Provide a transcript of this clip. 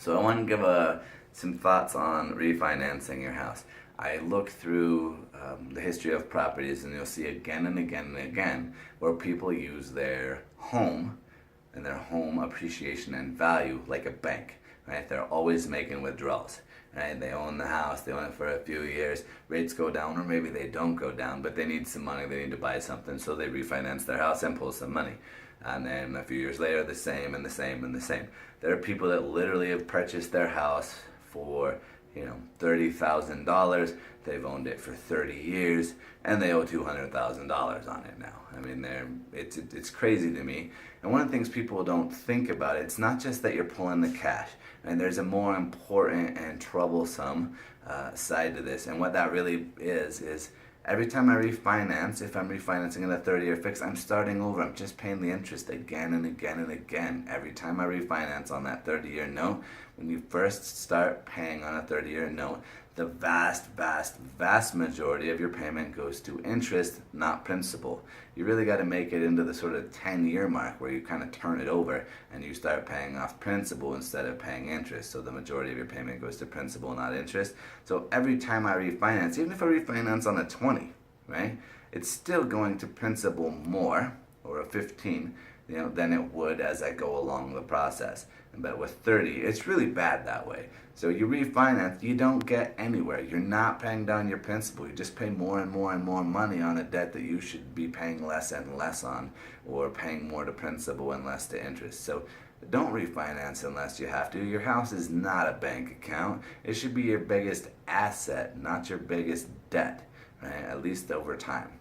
So I want to give some thoughts on refinancing your house. I look through the history of properties, and you'll see again and again and again where people use their home and their home appreciation and value like a bank, right? They're always making withdrawals, right? They own the house, they own it for a few years, rates go down, or maybe they don't go down, but they need some money, they need to buy something, so they refinance their house and pull some money. And then a few years later, the same and the same and the same. There are people that literally have purchased their house for, $30,000. They've owned it for 30 years, and they owe $200,000 on it now. I mean, it's crazy to me. And one of the things people don't think about, it's not just that you're pulling the cash. And there's a more important and troublesome side to this. And what that really is every time I refinance, if I'm refinancing in a 30-year fix, I'm starting over. I'm just paying the interest again and again and again. Every time I refinance on that 30-year note, when you first start paying on a 30-year note, the vast majority of your payment goes to interest, not principal. You really got to make it into the sort of 10-year mark where you kind of turn it over and you start paying off principal instead of paying interest. So the majority of your payment goes to principal, not interest. So every time I refinance, even if I refinance on a 20, right, it's still going to principal more, or a 15, than it would as I go along the process. But with 30, it's really bad that way. So you refinance, you don't get anywhere. You're not paying down your principal. You just pay more and more and more money on a debt that you should be paying less and less on, or paying more to principal and less to interest. So don't refinance unless you have to. Your house is not a bank account. It should be your biggest asset, not your biggest debt, right? At least over time.